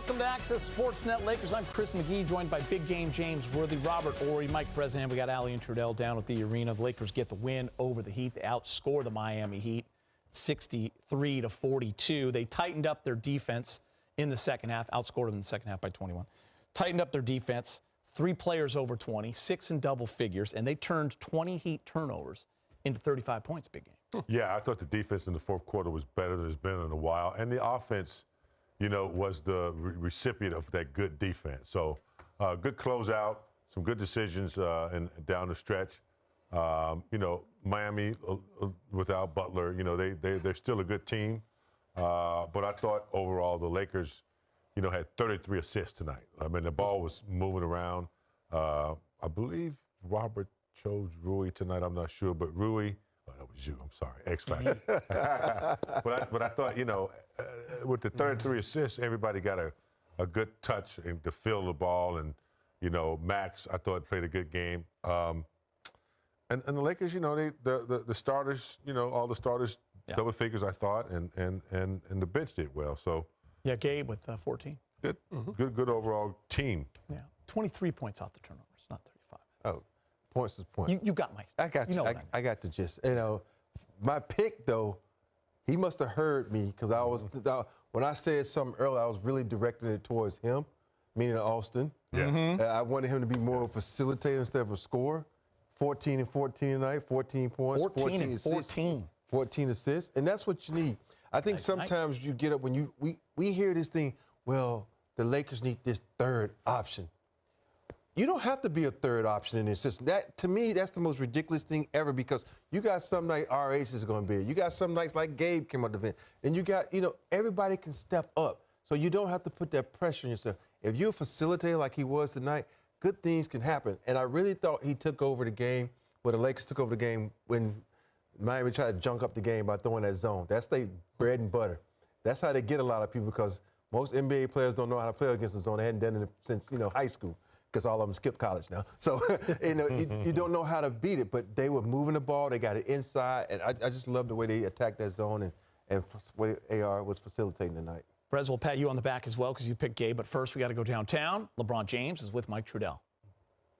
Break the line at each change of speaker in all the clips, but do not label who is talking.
Welcome to Access Sportsnet Lakers. I'm Chris McGee, joined by Big Game James Worthy, Robert Ory, Mike Bresnan. We got Allie and Trudell down at the arena. The Lakers get the win over the Heat. They outscore the Miami Heat 63-42. They tightened up their defense in the second half, outscored them in the second half by 21. Tightened up their defense, 3 players over 20, 6 in double figures, and they turned 20 Heat turnovers into 35 points, Big Game.
Yeah, I thought the defense in the fourth quarter was better than it's been in a while, and the offense, you know, was the recipient of that good defense. So good closeout, some good decisions and down the stretch. You know, Miami without Butler, you know, they're still a good team. But I thought overall the Lakers, you know, had 33 assists tonight. I mean, the ball was moving around. I believe Robert chose Rui tonight. I'm not sure, but Rui. Oh, that was you. I'm sorry. X Factor. but I thought, you know, with the 33 assists, everybody got a good touch and to feel the ball. And, you know, Max, I thought, played a good game. And the Lakers, you know, the starters, you know, all the starters, double figures, I thought, and the bench did well. So
yeah, Gabe with 14.
Good, good overall team.
Yeah, 23 points off the turnovers, not 35.
Oh. Points is points.
You got my.
I got you. I got the gist. You know, my pick though, he must have heard me because I was when I said something earlier, I was really directing it towards him, meaning Austin.
Yeah.
I wanted him to be more of a facilitator instead of a scorer. 14 and 14 tonight, 14 points,
14 assists.
14 assists, and that's what you need. I think sometimes you get up when we hear this thing. Well, the Lakers need this third option. You don't have to be a third option in this system. That, to me, that's the most ridiculous thing ever because you got some night RH is going to be. You got some nights like Gabe came out the vent. And you got, you know, everybody can step up. So you don't have to put that pressure on yourself. If you're a facilitator like he was tonight, good things can happen. And I really thought he took over the game, the Lakers took over the game when Miami tried to junk up the game by throwing that zone. That's their bread and butter. That's how they get a lot of people because most NBA players don't know how to play against the zone. They hadn't done it since, you know, high school. Because all of them skipped college now. So, you know, you don't know how to beat it, but they were moving the ball. They got it inside, and I just love the way they attacked that zone and what AR was facilitating tonight.
Brez, we'll pat you on the back as well because you picked Gabe, but first we got to go downtown. LeBron James is with Mike Trudell.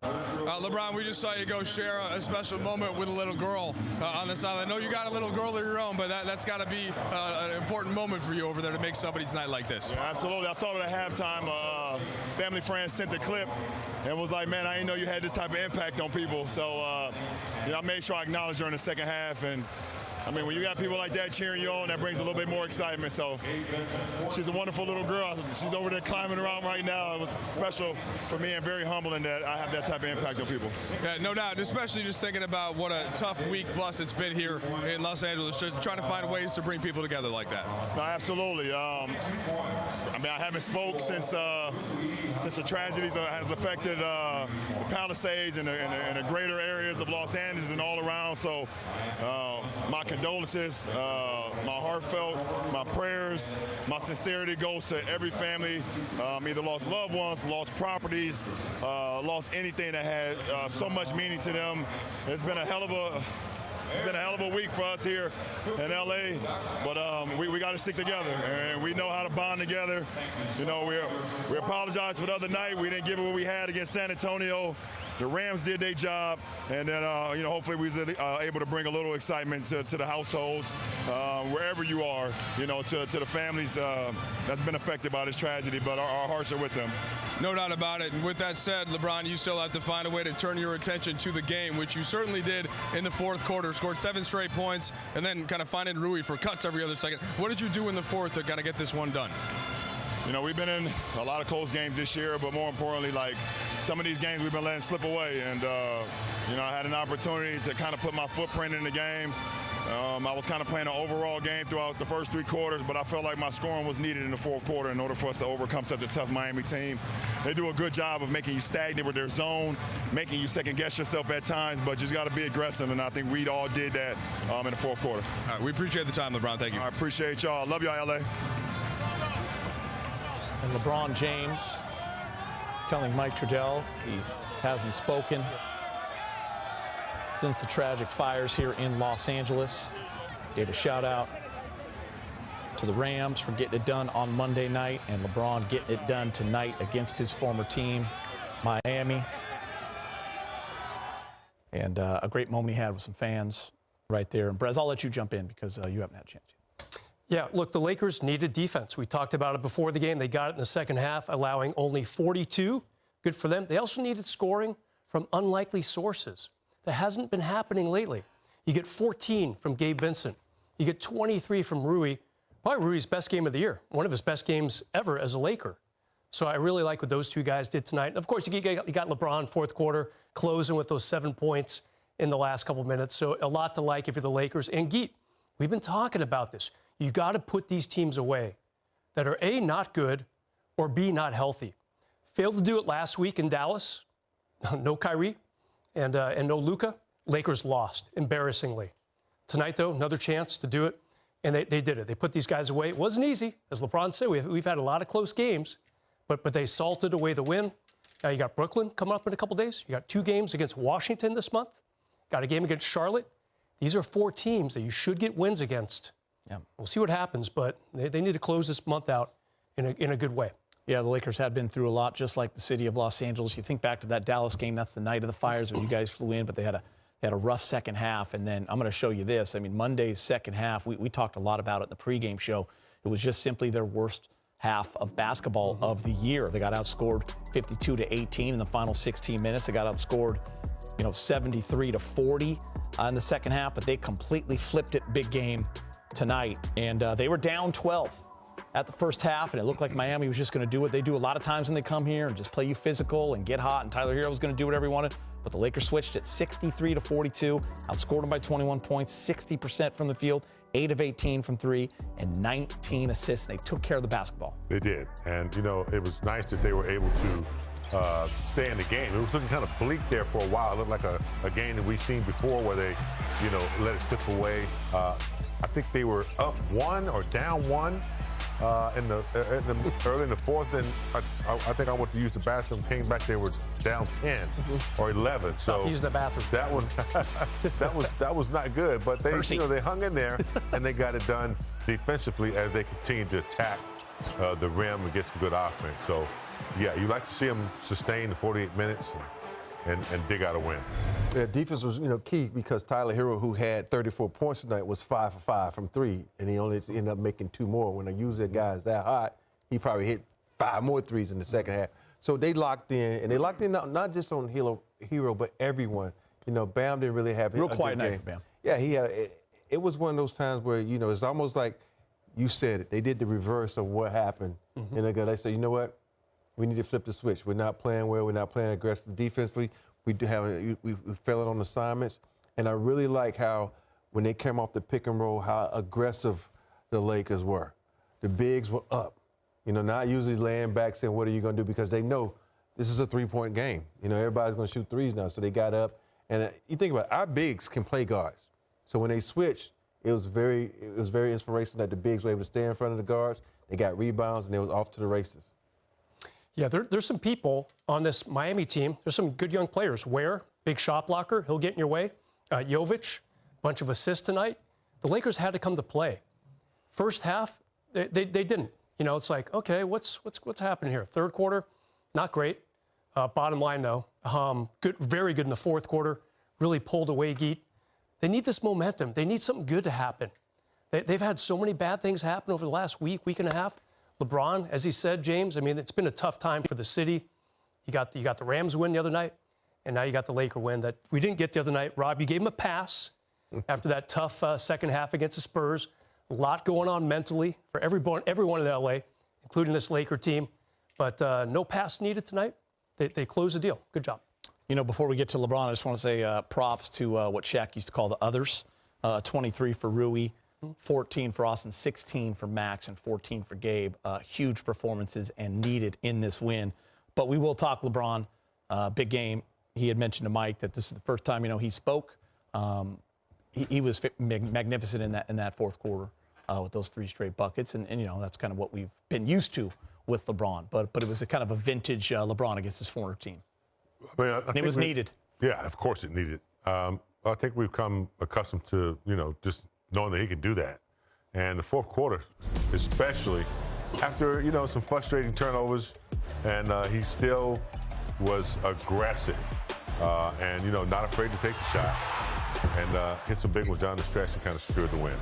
LeBron, we just saw you go share a special moment with a little girl on the side. I know you got a little girl of your own, but that's got to be an important moment for you over there to make somebody's night like this.
Yeah, absolutely. I saw it at halftime. Family friends sent the clip and was like, man, I didn't know you had this type of impact on people. So, you know, I made sure I acknowledged her in the second half. And I mean, when you got people like that cheering you on, that brings a little bit more excitement. So she's a wonderful little girl. She's over there climbing around right now. It was special for me and very humbling that I have that type of impact on people.
Yeah, no doubt, especially just thinking about what a tough week plus it's been here in Los Angeles, trying to find ways to bring people together like that.
No, absolutely. I mean, I haven't spoke since the tragedies has affected the Palisades and the greater areas of Los Angeles and all around. So my condolences, my heartfelt, my prayers, my sincerity goes to every family, either lost loved ones, lost properties, lost anything that had so much meaning to them. It's been a hell of a week for us here in LA, but we got to stick together, and we know how to bond together. You know, we apologize for the other night. We didn't give it what we had against San Antonio. The Rams did their job, and then you know, hopefully we was able to bring a little excitement to the households, wherever you are, you know, to the families that's been affected by this tragedy. But our hearts are with them.
No doubt about it. And with that said, LeBron, you still have to find a way to turn your attention to the game, which you certainly did in the fourth quarter. Scored 7 straight points, and then kind of finding Rui for cuts every other second. What did you do in the fourth to kind of get this one done?
You know, we've been in a lot of close games this year, but more importantly, like, some of these games we've been letting slip away. And, you know, I had an opportunity to kind of put my footprint in the game. I was kind of playing an overall game throughout the first 3 quarters, but I felt like my scoring was needed in the fourth quarter in order for us to overcome such a tough Miami team. They do a good job of making you stagnant with their zone, making you second-guess yourself at times, but you just got to be aggressive, and I think we all did that in the fourth quarter.
All right, we appreciate the time, LeBron. Thank you.
I appreciate y'all. Love y'all, LA.
And LeBron James telling Mike Trudell he hasn't spoken since the tragic fires here in Los Angeles. Gave a shout out to the Rams for getting it done on Monday night, and LeBron getting it done tonight against his former team, Miami. And a great moment he had with some fans right there. And Brez, I'll let you jump in because you haven't had a chance yet.
Yeah, look, the Lakers needed defense. We talked about it before the game. They got it in the second half, allowing only 42. Good for them. They also needed scoring from unlikely sources. That hasn't been happening lately. You get 14 from Gabe Vincent. You get 23 from Rui. Probably Rui's best game of the year. One of his best games ever as a Laker. So I really like what those two guys did tonight. And of course, you got LeBron fourth quarter closing with those 7 points in the last couple of minutes. So a lot to like if you're the Lakers. And Geet, we've been talking about this. You got to put these teams away that are A, not good, or B, not healthy. Failed to do it last week in Dallas. No Kyrie and no Luka. Lakers lost, embarrassingly. Tonight, though, another chance to do it, and they did it. They put these guys away. It wasn't easy. As LeBron said, we've had a lot of close games, but they salted away the win. Now you got Brooklyn coming up in a couple days. You got 2 games against Washington this month. Got a game against Charlotte. These are 4 teams that you should get wins against. Yeah. We'll see what happens, but they need to close this month out in a good way.
Yeah, the Lakers had been through a lot, just like the city of Los Angeles. You think back to that Dallas game, that's the night of the fires when you guys flew in, but they had a rough second half. And then I'm going to show you this. I mean, Monday's second half, we talked a lot about it in the pregame show. It was just simply their worst half of basketball of the year. They got outscored 52-18 in the final 16 minutes. They got outscored, 73-40 in the second half, but they completely flipped it big game tonight. And they were down 12 at the first half, and it looked like Miami was just going to do what they do a lot of times when they come here and just play you physical and get hot, and Tyler Hero was going to do whatever he wanted. But the Lakers switched it 63-42, outscored them by 21 points, 60% from the field, 8 of 18 from 3, and 19 assists. And they took care of the basketball.
They did. And, it was nice that they were able to stay in the game. It was looking kind of bleak there for a while. It looked like a game that we've seen before where they, let it slip away. I think they were up 1 or down 1. Early in the fourth, and I think I went to use the bathroom, came back, they were down 10 or 11. So
use the bathroom.
That was not good, but they they hung in there and they got it done defensively as they continued to attack the rim and get some good offense. So yeah, you like to see them sustain the 48 minutes and dig out a win.
Yeah, defense was, key because Tyler Hero, who had 34 points tonight, was 5 for 5 from 3, and he only ended up making 2 more. When usually a guy is that hot, he probably hit 5 more threes in the second half. So they locked in, and they locked in not just on Hero, but everyone. Bam didn't really have
real
a
quiet
good
night
game.
for Bam.
Yeah, he had. It was one of those times where it's almost like you said it. They did the reverse of what happened, and they said, you know what? We need to flip the switch. We're not playing well. We're not playing aggressive defensively. We failing on assignments. And I really like how, when they came off the pick and roll, how aggressive the Lakers were. The bigs were up. Not usually laying back saying, what are you going to do? Because they know this is a 3-point game. Everybody's going to shoot threes now. So they got up. And you think about it, our bigs can play guards. So when they switched, it was very inspirational that the bigs were able to stay in front of the guards. They got rebounds, and they was off to the races.
Yeah, there's some people on this Miami team. There's some good young players. Ware, big shot blocker, he'll get in your way. Jovic, bunch of assists tonight. The Lakers had to come to play. First half, they didn't. It's like, okay, what's happening here? Third quarter, not great. Bottom line, though, good, very good in the fourth quarter. Really pulled away, Geet. They need this momentum. They need something good to happen. They've had so many bad things happen over the last week and a half. LeBron, as he said, James, it's been a tough time for the city. You got the Rams win the other night, and now you got the Laker win that we didn't get the other night. Rob, you gave him a pass after that tough second half against the Spurs. A lot going on mentally for everyone in LA, including this Laker team. But no pass needed tonight. They closed the deal. Good job.
Before we get to LeBron, I just want to say props to what Shaq used to call the others. 23 for Rui. 14 for Austin, 16 for Max, and 14 for Gabe. Huge performances and needed in this win. But we will talk LeBron. Big game. He had mentioned to Mike that this is the first time, he spoke. He was magnificent in that fourth quarter with those 3 straight buckets. And that's kind of what we've been used to with LeBron. But it was a kind of a vintage LeBron against his former team.
I
it was needed.
Yeah, of course it needed. I think we've come accustomed to, just knowing that he could do that. And the fourth quarter, especially after, some frustrating turnovers, and he still was aggressive and, not afraid to take the shot and hit some big ones down the stretch and kind of secured the win.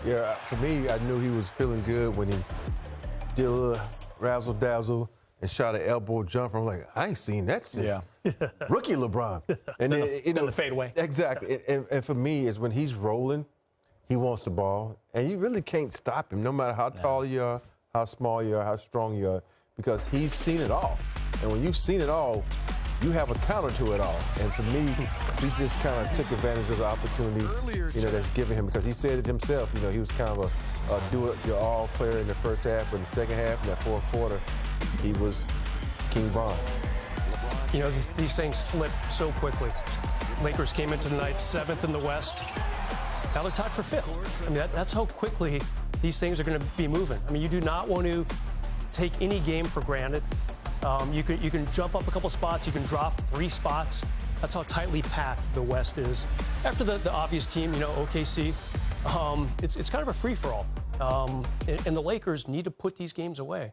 Yeah, to me, I knew he was feeling good when he did a little razzle-dazzle and shot an elbow jumper. I'm like, I ain't seen that since rookie LeBron. And then
the fadeaway.
Exactly. And for me, is when he's rolling, he wants the ball, and you really can't stop him, no matter how tall you are, how small you are, how strong you are, because he's seen it all. And when you've seen it all, you have a counter to it all. And to me, he just kind of took advantage of the opportunity, that's given him, because he said it himself. He was kind of a do-it-your-all player in the first half, but in the second half, in that fourth quarter, he was King Von.
These things flip so quickly. Lakers came into tonight 7th in the West. Now they're tied for 5th. I mean, that's how quickly these things are going to be moving. I mean, you do not want to take any game for granted. You can jump up a couple spots. You can drop 3 spots. That's how tightly packed the West is. After the obvious team, OKC, it's kind of a free-for-all. And the Lakers need to put these games away.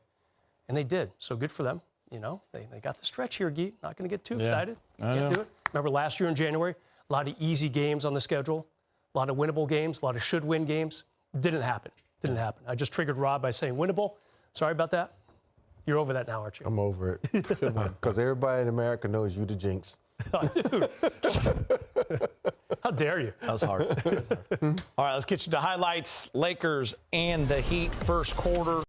And they did. So good for them. They got the stretch here, Gee. Not going to get too excited. Can't do it. Remember last year in January, a lot of easy games on the schedule, a lot of winnable games, a lot of should-win games. Didn't happen. I just triggered Rob by saying winnable. Sorry about that. You're over that now, aren't you?
I'm over it. Because everybody in America knows you the jinx.
Oh, dude. How dare you?
That was hard. All right, let's get you to highlights. Lakers and the Heat first quarter.